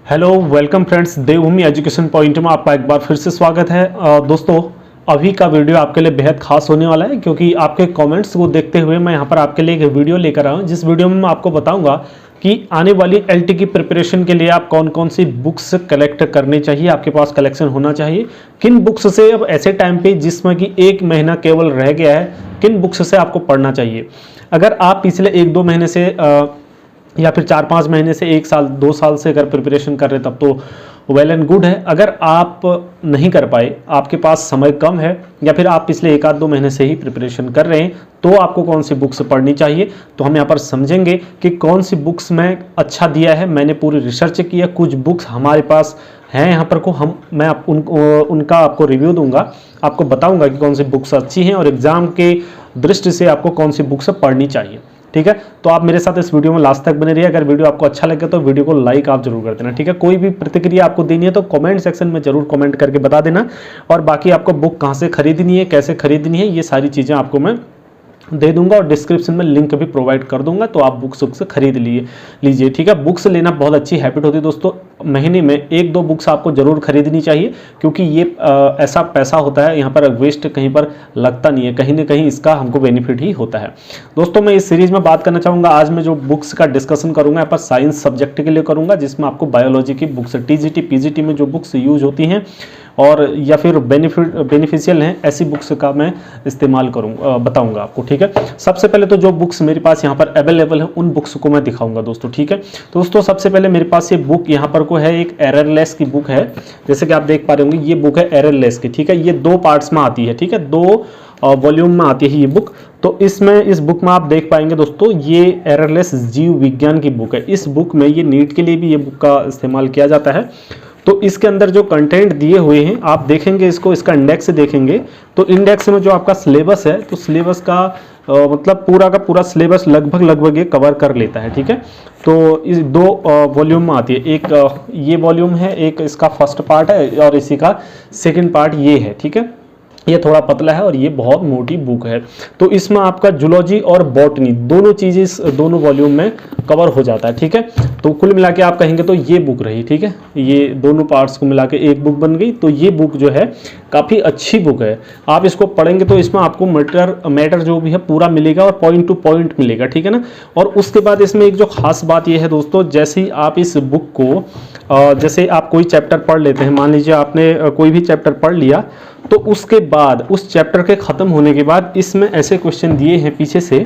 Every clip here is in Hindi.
हेलो वेलकम फ्रेंड्स, देवभूमि एजुकेशन पॉइंट में आपका एक बार फिर से स्वागत है। दोस्तों, अभी का वीडियो आपके लिए बेहद खास होने वाला है क्योंकि आपके कमेंट्स को देखते हुए मैं यहाँ पर आपके लिए एक वीडियो लेकर आया हूँ, जिस वीडियो में मैं आपको बताऊंगा कि आने वाली एलटी की प्रिपरेशन के लिए आप कौन कौन सी बुक्स कलेक्ट करनी चाहिए, आपके पास कलेक्शन होना चाहिए। किन बुक्स से अब ऐसे टाइम पे जिसमें कि 1 महीना केवल रह गया है, किन बुक्स से आपको पढ़ना चाहिए। अगर आप पिछले 1-2 महीने से या फिर 4-5 महीने से 1 साल 2 साल से अगर प्रिपरेशन कर रहे तब तो वेल एंड गुड है। अगर आप नहीं कर पाए, आपके पास समय कम है या फिर आप पिछले 1-2 महीने से ही प्रिपरेशन कर रहे हैं, तो आपको कौन सी बुक्स पढ़नी चाहिए। तो हम यहाँ पर समझेंगे कि कौन सी बुक्स में अच्छा दिया है। मैंने पूरी रिसर्च की है, कुछ बुक्स हमारे पास हैं यहाँ पर को मैं उनका आपको रिव्यू दूंगा, आपको बताऊंगा कि कौन सी बुक्स अच्छी हैं और एग्जाम के दृष्टि से आपको कौन सी बुक्स पढ़नी चाहिए। ठीक है, तो आप मेरे साथ इस वीडियो में लास्ट तक बने रहिए। अगर वीडियो आपको अच्छा लगे तो वीडियो को लाइक आप जरूर कर देना। ठीक है, कोई भी प्रतिक्रिया आपको देनी है तो कमेंट सेक्शन में जरूर कमेंट करके बता देना। और बाकी आपको बुक कहाँ से खरीदनी है, कैसे खरीदनी है, ये सारी चीज़ें आपको मैं दे दूंगा और डिस्क्रिप्शन में लिंक भी प्रोवाइड कर दूंगा, तो आप बुक्स खरीद लीजिए। ठीक है, बुक्स लेना बहुत अच्छी हैबिट होती है दोस्तों। महीने में 1-2 बुक्स आपको जरूर खरीदनी चाहिए क्योंकि ये ऐसा पैसा होता है, यहाँ पर वेस्ट कहीं पर लगता नहीं है, कहीं ना कहीं इसका हमको बेनिफिट ही होता है। दोस्तों, मैं इस सीरीज में बात करना चाहूँगा, आज मैं जो बुक्स का डिस्कशन करूँगा यहाँ पर साइंस सब्जेक्ट के लिए करूँगा, जिसमें आपको बायोलॉजी की बुक्स, टीजीटी पीजीटी में जो बुक्स यूज होती हैं और या फिर बेनिफिशियल हैं, ऐसी बुक्स का मैं इस्तेमाल बताऊंगा आपको। ठीक है, सबसे पहले तो जो बुक्स मेरे पास यहाँ पर अवेलेबल है उन बुक्स को मैं दिखाऊंगा दोस्तों। ठीक है, तो दोस्तों सबसे पहले मेरे पास ये बुक यहाँ पर को है, एक एररलेस की बुक है। जैसे कि आप देख पा रहे होंगे, ये बुक है एररलेस की। ठीक है, ये 2 पार्ट्स में आती है। ठीक है, 2 वॉल्यूम में आती है ये बुक। तो इस बुक में आप देख पाएंगे दोस्तों, ये एररलेस जीव विज्ञान की बुक है। इस बुक में ये नीट के लिए भी ये बुक का इस्तेमाल किया जाता है। तो इसके अंदर जो कंटेंट दिए हुए हैं आप देखेंगे, इसका इंडेक्स देखेंगे तो इंडेक्स में जो आपका सिलेबस है, तो सिलेबस का मतलब पूरा का पूरा सिलेबस लगभग ये कवर कर लेता है। ठीक है, तो इस 2 वॉल्यूम में आती है। एक ये वॉल्यूम है, एक इसका फर्स्ट पार्ट है और इसी का सेकंड पार्ट ये है। ठीक है, ये थोड़ा पतला है और ये बहुत मोटी बुक है। तो इसमें आपका जूलॉजी और बॉटनी दोनों चीज़ें इस दोनों वॉल्यूम में कवर हो जाता है। ठीक है, तो कुल मिला के आप कहेंगे तो ये बुक रही। ठीक है, ये दोनों पार्ट्स को मिला के एक बुक बन गई। तो ये बुक जो है काफ़ी अच्छी बुक है। आप इसको पढ़ेंगे तो इसमें आपको मैटर जो भी है पूरा मिलेगा और पॉइंट टू पॉइंट मिलेगा। ठीक है ना, और उसके बाद इसमें एक जो खास बात ये है दोस्तों, जैसे ही आप इस बुक को जैसे आप कोई चैप्टर पढ़ लेते हैं, मान लीजिए आपने कोई भी चैप्टर पढ़ लिया, तो उसके बाद उस चैप्टर के ख़त्म होने के बाद इसमें ऐसे क्वेश्चन दिए हैं पीछे से,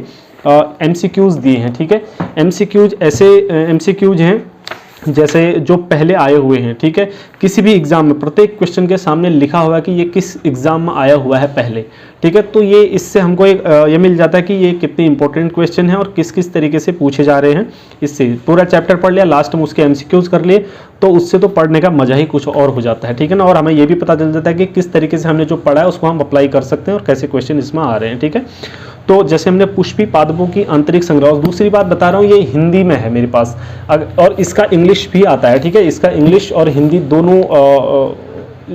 एमसीक्यूज़ दिए हैं। ठीक है, एमसीक्यूज़ ऐसे एमसीक्यूज़ हैं जैसे जो पहले आए हुए हैं। ठीक है, किसी भी एग्जाम में प्रत्येक क्वेश्चन के सामने लिखा हुआ है कि ये किस एग्जाम में आया हुआ है पहले। ठीक है, तो ये इससे हमको एक ये मिल जाता है कि ये कितने इंपॉर्टेंट क्वेश्चन हैं और किस किस तरीके से पूछे जा रहे हैं। इससे पूरा चैप्टर पढ़ लिया, लास्ट में उसके एमसीक्यूज कर लिए, तो उससे तो पढ़ने का मजा ही कुछ और हो जाता है। ठीक है ना, और हमें ये भी पता चल जाता है कि किस तरीके से हमने जो पढ़ा है उसको हम अप्लाई कर सकते हैं और कैसे क्वेश्चन इसमें आ रहे हैं। ठीक है, तो जैसे हमने पुष्पी पादपों की अंतरिक्ष संग्रह, दूसरी बात बता रहा हूँ, ये हिंदी में है मेरे पास और इसका इंग्लिश भी आता है। ठीक है, इसका इंग्लिश और हिंदी दोनों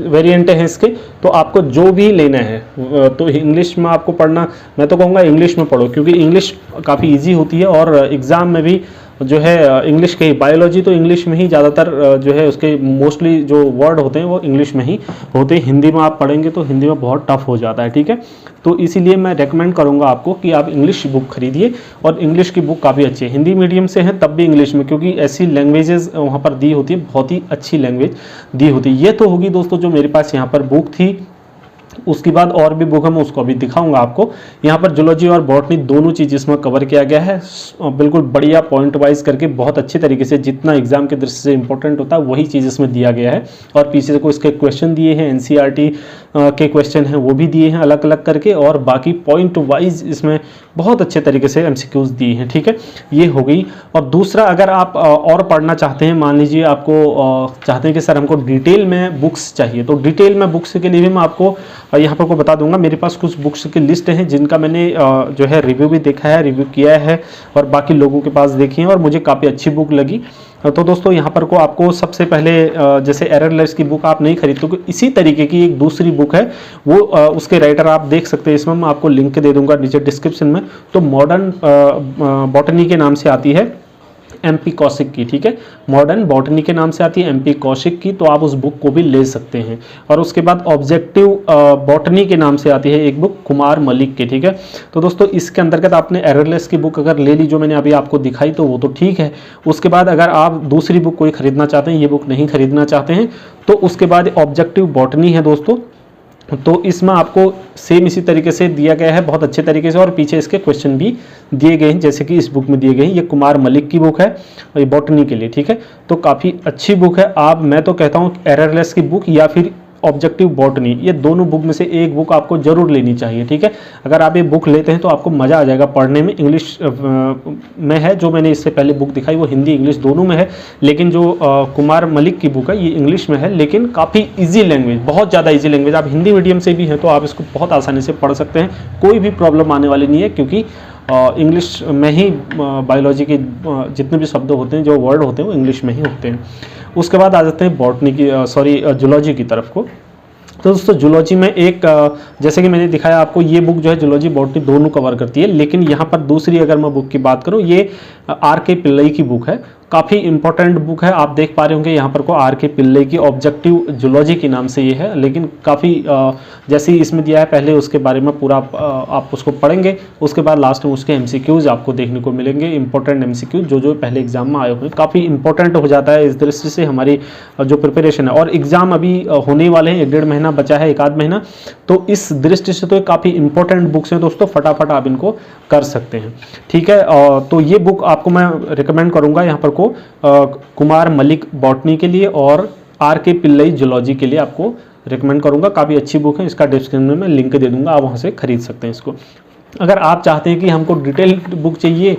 वेरिएंट हैं इसके। तो आपको जो भी लेना है तो इंग्लिश में आपको पढ़ना, मैं तो कहूँगा इंग्लिश में पढ़ो क्योंकि इंग्लिश काफ़ी इजी होती है और एग्ज़ाम में भी जो है इंग्लिश के ही, बायोलॉजी तो इंग्लिश में ही ज़्यादातर जो है उसके मोस्टली जो वर्ड होते हैं वो इंग्लिश में ही होते हैं। हिंदी में आप पढ़ेंगे तो हिंदी में बहुत टफ हो जाता है। ठीक है, तो इसीलिए मैं रेकमेंड करूंगा आपको कि आप इंग्लिश बुक खरीदिए और इंग्लिश की बुक काफ़ी अच्छी है। हिंदी मीडियम से है तब भी इंग्लिश में, क्योंकि ऐसी लैंग्वेजेस वहाँ पर दी होती है, बहुत ही अच्छी लैंग्वेज दी होती है। ये तो होगी दोस्तों जो मेरे पास यहाँ पर बुक थी। उसके बाद और भी बुक है, मैं उसको अभी दिखाऊंगा आपको। यहाँ पर जूलॉजी और बॉटनी दोनों चीज़ इसमें कवर किया गया है, बिल्कुल बढ़िया पॉइंट वाइज करके, बहुत अच्छे तरीके से, जितना एग्जाम के दृष्टि से इंपॉर्टेंट होता है वही चीज़ इसमें दिया गया है। और पीछे को इसके क्वेश्चन दिए हैं, एनसीईआरटी के क्वेश्चन हैं वो भी दिए हैं अलग अलग करके, और बाकी पॉइंट वाइज इसमें बहुत अच्छे तरीके से एमसीक्यूज दिए हैं। ठीक है, ये हो गई। और दूसरा, अगर आप और पढ़ना चाहते हैं, मान लीजिए आपको चाहते हैं कि सर हमको डिटेल में बुक्स चाहिए, तो डिटेल में बुक्स के लिए भी मैं आपको यहाँ पर को बता दूंगा। मेरे पास कुछ बुक्स की लिस्ट है जिनका मैंने जो है रिव्यू भी देखा है, रिव्यू किया है और बाकी लोगों के पास देखी है और मुझे काफ़ी अच्छी बुक लगी। तो दोस्तों यहाँ पर को आपको सबसे पहले जैसे एररलेस की बुक आप नहीं खरीदते तो इसी तरीके की एक दूसरी बुक है, वो उसके राइटर आप देख सकते हैं, इसमें मैं आपको लिंक दे दूंगा नीचे डिस्क्रिप्शन में। तो मॉडर्न बॉटनी के नाम से आती है, MP कौशिक की, ठीक है, मॉडर्न बॉटनी के नाम से आती है MP कौशिक की, तो आप उस बुक को भी ले सकते हैं। और उसके बाद ऑब्जेक्टिव बॉटनी के नाम से आती है एक बुक कुमार मलिक की, ठीक है। तो दोस्तों इसके अंतर्गत आपने एररलेस की बुक अगर ले ली जो मैंने अभी आपको दिखाई तो वो तो ठीक है। उसके बाद अगर आप दूसरी बुक कोई खरीदना चाहते हैं, ये बुक नहीं खरीदना चाहते हैं, तो उसके बाद ऑब्जेक्टिव बॉटनी है दोस्तों, तो इसमें आपको सेम इसी तरीके से दिया गया है बहुत अच्छे तरीके से, और पीछे इसके क्वेश्चन भी दिए गए हैं जैसे कि इस बुक में दिए गए हैं। ये कुमार मलिक की बुक है और ये बॉटनी के लिए, ठीक है, तो काफ़ी अच्छी बुक है। मैं तो कहता हूँ एररलेस की बुक या फिर ऑब्जेक्टिव बॉटनी, ये दोनों बुक में से एक बुक आपको जरूर लेनी चाहिए, ठीक है। अगर आप ये बुक लेते हैं तो आपको मज़ा आ जाएगा पढ़ने में। इंग्लिश में है, जो मैंने इससे पहले बुक दिखाई वो हिंदी इंग्लिश दोनों में है, लेकिन जो कुमार मलिक की बुक है ये इंग्लिश में है, लेकिन काफ़ी ईजी लैंग्वेज, बहुत ज़्यादा ईजी लैंग्वेज। आप हिंदी मीडियम से भी हैं तो आप इसको बहुत आसानी से पढ़ सकते हैं, कोई भी प्रॉब्लम आने वाली नहीं है, क्योंकि इंग्लिश में ही बायोलॉजी के जितने भी शब्द होते हैं, जो वर्ड होते हैं वो इंग्लिश में ही होते हैं। उसके बाद आ जाते हैं बॉटनी की जूलॉजी की तरफ को। तो दोस्तों जूलॉजी में एक जैसे कि मैंने दिखाया आपको, ये बुक जो है जूलॉजी बॉटनी दोनों कवर करती है, लेकिन यहाँ पर दूसरी अगर मैं बुक की बात करूँ, ये R.K. पिल्लई की बुक है, काफ़ी इंपॉर्टेंट बुक है। आप देख पा रहे होंगे यहाँ पर को R.K. पिल्लई की ऑब्जेक्टिव जूलॉजी के नाम से ये है, लेकिन काफ़ी जैसे ही इसमें दिया है पहले उसके बारे में पूरा आप उसको पढ़ेंगे, उसके बाद लास्ट में उसके MCQs आपको देखने को मिलेंगे, इंपॉर्टेंट MCQ जो पहले एग्जाम में आए हुए हैं, काफ़ी इंपॉर्टेंट हो जाता है इस दृष्टि से हमारी जो प्रिपरेशन है। और एग्जाम अभी होने वाले हैं, 1-1.5 महीना बचा है, 1 आध महीना, तो इस दृष्टि से तो काफ़ी इंपॉर्टेंट बुक्स हैं दोस्तों, फटाफट आप इनको कर सकते हैं, ठीक है। तो ये बुक आपको मैं रिकमेंड करूँगा यहाँ पर को कुमार मलिक बॉटनी के लिए और R.K. पिल्लई जूलॉजी के लिए आपको रिकमेंड करूंगा। काफ़ी अच्छी बुक है, इसका डिस्क्रिप्शन में मैं लिंक दे दूंगा, आप वहां से खरीद सकते हैं इसको। अगर आप चाहते हैं कि हमको डिटेल बुक चाहिए,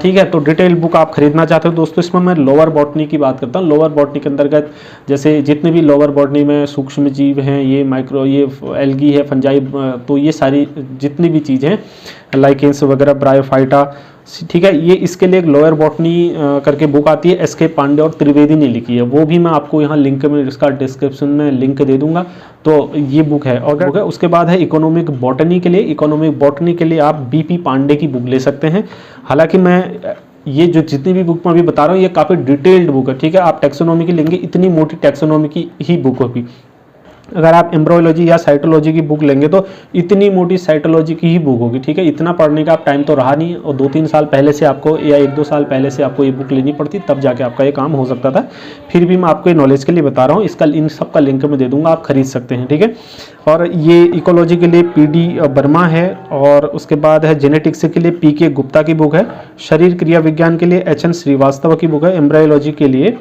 ठीक है, तो डिटेल बुक आप खरीदना चाहते हो दोस्तों, इसमें मैं लोअर बॉटनी की बात करता हूँ। लोअर बॉटनी के अंतर्गत जैसे जितने भी लोअर बॉटनी में सूक्ष्म जीव हैं, ये माइक्रो, ये एल्गी है, फंजाई, तो ये सारी जितनी भी चीज़ें हैं, लाइकेंस वगैरह, ब्रायोफाइटा, ठीक है, ये इसके लिए एक लोअर बॉटनी करके बुक आती है, SK पांडे और त्रिवेदी ने लिखी है, वो भी मैं आपको यहाँ लिंक में, इसका डिस्क्रिप्शन में लिंक दे दूंगा। तो ये बुक है और बुक है। उसके बाद है इकोनॉमिक बॉटनी के लिए। इकोनॉमिक बॉटनी के लिए आप BP पांडे की बुक ले सकते हैं। हालांकि मैं ये जो जितनी भी बुक मैं अभी बता रहा हूँ ये काफ़ी डिटेल्ड बुक है, ठीक है। आप टैक्सोनॉमी की लेंगे, इतनी मोटी टैक्सोनॉमी की ही बुक होगी। अगर आप एम्ब्रोलॉजी या साइटोलॉजी की बुक लेंगे तो इतनी मोटी साइटोलॉजी की ही बुक होगी, ठीक है। इतना पढ़ने का आप टाइम तो रहा नहीं, और 2-3 साल पहले से आपको या 1-2 साल पहले से आपको ये बुक लेनी पड़ती, तब जाके आपका ये काम हो सकता था। फिर भी मैं आपको ये नॉलेज के लिए बता रहा हूँ, इसका इन सब का लिंक मैं दे दूंगा, आप खरीद सकते हैं, ठीक है। और ये इकोलॉजी के लिए PD वर्मा है, और उसके बाद है जेनेटिक्स के लिए PK गुप्ता की बुक है, शरीर क्रिया विज्ञान के लिए HN श्रीवास्तव की बुक है, एम्ब्रायोलॉजी के लिए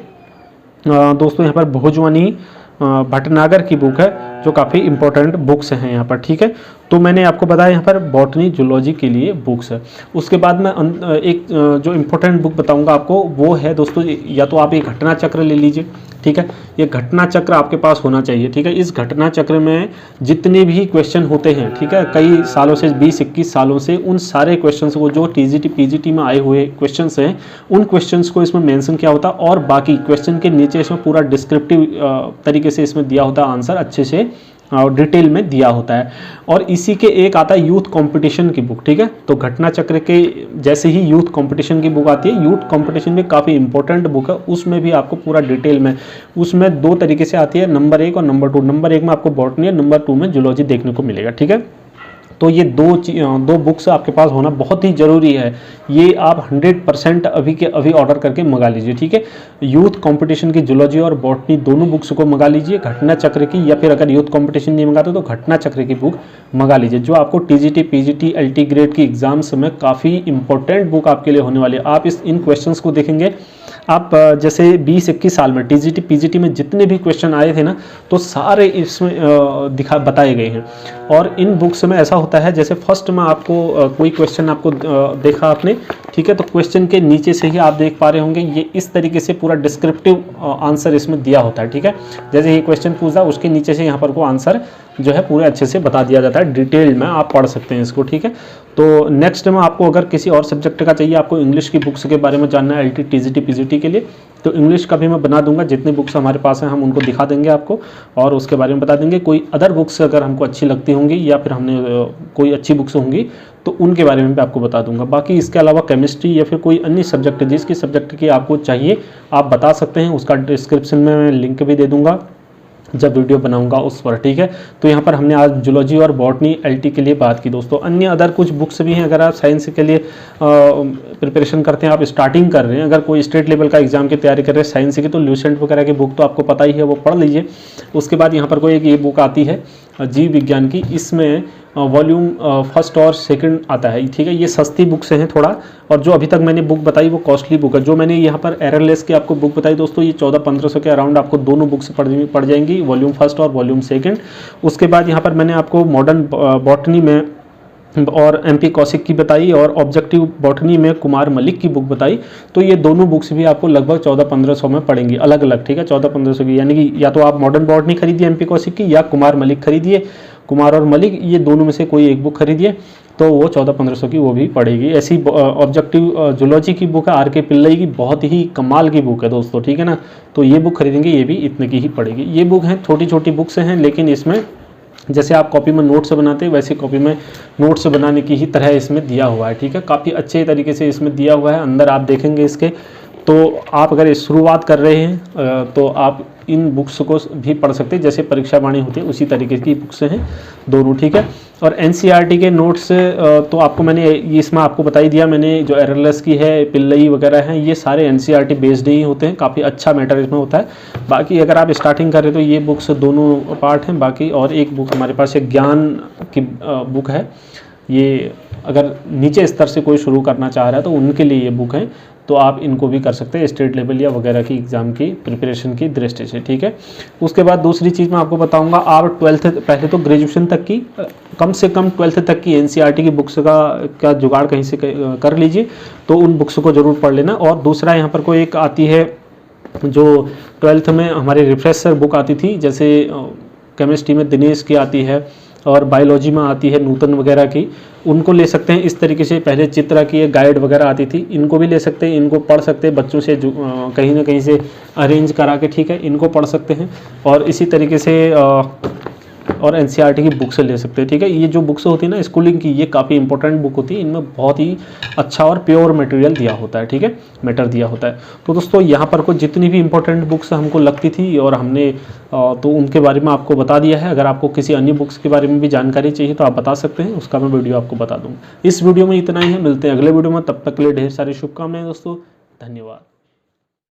दोस्तों यहाँ पर भोजवानी भटनागर की बुक है, जो काफ़ी इंपॉर्टेंट बुक्स हैं यहाँ पर, ठीक है। तो मैंने आपको बताया यहाँ पर बॉटनी जूलॉजी के लिए बुक्स है। उसके बाद मैं एक जो इम्पोर्टेंट बुक बताऊँगा आपको, वो है दोस्तों, या तो आप ये घटना चक्र ले लीजिए, ठीक है। ये घटना चक्र आपके पास होना चाहिए, ठीक है। इस घटना चक्र में जितने भी क्वेश्चन होते हैं, ठीक है, कई सालों से 20-21 सालों से, उन सारे क्वेश्चंस को जो TGT PGT में आए हुए क्वेश्चंस हैं, उन क्वेश्चंस को इसमें मेंशन किया होता है, और बाकी क्वेश्चन के नीचे इसमें पूरा डिस्क्रिप्टिव तरीके से इसमें दिया होता है, आंसर अच्छे से और डिटेल में दिया होता है। और इसी के एक आता है यूथ कंपटीशन की बुक, ठीक है। तो घटना चक्र के जैसे ही यूथ कंपटीशन की बुक आती है, यूथ कंपटीशन भी काफ़ी इंपॉर्टेंट बुक है, उसमें भी आपको पूरा डिटेल में, उसमें 2 तरीके से आती है, नंबर 1 और नंबर 2। नंबर 1 में आपको बॉटनी है, नंबर 2 में जूलॉजी देखने को मिलेगा, ठीक है। तो ये दो बुक्स आपके पास होना बहुत ही ज़रूरी है। ये आप 100% अभी के अभी ऑर्डर करके मंगा लीजिए, ठीक है। यूथ कंपटीशन की जूलॉजी और बॉटनी दोनों बुक्स को मंगा लीजिए, घटना चक्र की, या फिर अगर यूथ कंपटीशन नहीं मंगाते तो घटना चक्र की बुक मंगा लीजिए, जो आपको TGT PGT LT ग्रेड की एग्जाम्स में काफ़ी इंपॉर्टेंट बुक आपके लिए होने वाली है। आप इन क्वेश्चंस को देखेंगे, आप जैसे 20-21 साल में TGT PGT में जितने भी क्वेश्चन आए थे ना, तो सारे इसमें बताए गए हैं। और इन बुक्स में ऐसा होता है, जैसे फर्स्ट में आपको कोई क्वेश्चन आपको देखा आपने, ठीक है, तो क्वेश्चन के नीचे से ही आप देख पा रहे होंगे, ये इस तरीके से पूरा डिस्क्रिप्टिव आंसर इसमें दिया होता है, ठीक है। जैसे ये क्वेश्चन पूछा, उसके नीचे से यहाँ पर को आंसर जो है पूरे अच्छे से बता दिया जाता है, डिटेल में आप पढ़ सकते हैं इसको, ठीक है। तो नेक्स्ट में आपको अगर किसी और सब्जेक्ट का चाहिए, आपको इंग्लिश की बुक्स के बारे में जानना है LT TGT PGT के लिए, तो इंग्लिश का भी मैं बना दूंगा। जितनी बुक्स हमारे पास हैं हम उनको दिखा देंगे आपको, और उसके बारे में बता देंगे। कोई अदर बुक्स अगर हमको अच्छी लगती होंगी, या फिर हमने कोई अच्छी बुक्स होंगी, तो उनके बारे में भी आपको बता दूंगा। बाकी इसके अलावा केमिस्ट्री या फिर कोई अन्य सब्जेक्ट जिसकी सब्जेक्ट की आपको चाहिए आप बता सकते हैं, उसका डिस्क्रिप्शन में मैं लिंक भी दे दूंगा जब वीडियो बनाऊंगा उस पर, ठीक है। तो यहाँ पर हमने आज जूलॉजी और बॉटनी एलटी के लिए बात की दोस्तों। अन्य अदर कुछ बुक्स भी हैं, अगर आप साइंस के लिए प्रिपरेशन करते हैं, आप स्टार्टिंग कर रहे हैं, अगर कोई स्टेट लेवल का एग्जाम की तैयारी कर रहे हैं साइंस की, तो ल्यूसेंट वगैरह की बुक तो आपको पता ही है, वो पढ़ लीजिए। उसके बाद यहाँ पर कोई एक ये बुक आती है जीव विज्ञान की, इसमें वॉल्यूम फर्स्ट और सेकंड आता है, ठीक है। ये सस्ती बुक से हैं थोड़ा, और जो अभी तक मैंने बुक बताई वो कॉस्टली बुक है। जो मैंने यहाँ पर एररलेस की आपको बुक बताई दोस्तों, ये 1400-1500 के अराउंड आपको दोनों बुक्स पड़ जाएंगी, वॉल्यूम फर्स्ट और वॉल्यूम सेकंड। उसके बाद यहाँ पर मैंने आपको मॉडर्न बॉटनी में और एमपी कौशिक की बताई, और ऑब्जेक्टिव बॉटनी में कुमार मलिक की बुक बताई। तो ये दोनों बुक्स भी आपको लगभग 1400-1500 में पड़ेंगी अलग अलग, ठीक है। 1400-1500 की, यानी कि या तो आप मॉडर्न बॉटनी खरीदिए एमपी कौशिक की, या कुमार मलिक खरीदिए, कुमार और मलिक ये दोनों में से कोई एक बुक खरीदिए, तो वो 1400-1500 की वो भी पड़ेगी। ऐसी ऑब्जेक्टिव जूलॉजी की बुक है आर.के. पिल्लई की, बहुत ही कमाल की बुक है दोस्तों, ठीक है ना। तो ये बुक खरीदेंगे, ये भी इतने की ही पड़ेगी। ये बुक हैं छोटी छोटी बुक्स हैं, लेकिन इसमें जैसे आप कॉपी में नोट्स बनाते हैं वैसे कॉपी में नोट्स बनाने की ही तरह इसमें दिया हुआ है, ठीक है। काफ़ी अच्छे तरीके से इसमें दिया हुआ है। अंदर आप देखेंगे इसके, तो आप अगर शुरुआत कर रहे हैं तो आप इन बुक्स को भी पढ़ सकते हैं, जैसे परीक्षा वाणी होती है उसी तरीके की बुक्स हैं दोनों, ठीक है। और एनसीईआरटी के नोट्स तो आपको मैंने इसमें आपको बता ही दिया मैंने, जो एररलेस की है, पिल्लई वगैरह हैं, ये सारे एनसीईआरटी बेस्ड ही होते हैं, काफ़ी अच्छा मैटर इसमें होता है। बाकी अगर आप स्टार्टिंग कर रहे हैं तो ये बुक्स दोनों पार्ट हैं। बाकी और एक बुक हमारे पास एक ज्ञान की बुक है, ये अगर नीचे स्तर से कोई शुरू करना चाह रहा है तो उनके लिए ये बुक है, तो आप इनको भी कर सकते हैं स्टेट लेवल या वगैरह की एग्ज़ाम की प्रिपरेशन की दृष्टि से, ठीक है। उसके बाद दूसरी चीज़ मैं आपको बताऊंगा, आप 12th पहले तो ग्रेजुएशन तक की कम से कम 12th तक की एनसीईआरटी की बुक्स का जुगाड़ कहीं से कर लीजिए, तो उन बुक्स को ज़रूर पढ़ लेना। और दूसरा यहाँ पर कोई एक आती है जो 12th में हमारे रिफ्रेशर बुक आती थी, जैसे केमिस्ट्री में दिनेश की आती है और बायोलॉजी में आती है नूतन वगैरह की, उनको ले सकते हैं। इस तरीके से पहले चित्रा की एक गाइड वगैरह आती थी, इनको भी ले सकते हैं, इनको पढ़ सकते हैं बच्चों से कहीं ना कहीं से अरेंज करा के, ठीक है, इनको पढ़ सकते हैं। और इसी तरीके से और एनसीईआरटी की बुक से ले सकते हैं, ठीक है। ये जो बुक्स होती है ना स्कूलिंग की, ये काफ़ी इंपॉर्टेंट बुक होती है, इनमें बहुत ही अच्छा और प्योर मटेरियल दिया होता है, ठीक है, मैटर दिया होता है। तो दोस्तों यहाँ पर कुछ जितनी भी इंपॉर्टेंट बुक्स हमको लगती थी और हमने तो उनके बारे में आपको बता दिया है। अगर आपको किसी अन्य बुक्स के बारे में भी जानकारी चाहिए तो आप बता सकते हैं, उसका मैं वीडियो आपको बता दूँगा। इस वीडियो में इतना ही है, मिलते हैं अगले वीडियो में, तब तक के लिए ढेर सारी शुभकामनाएं दोस्तों, धन्यवाद।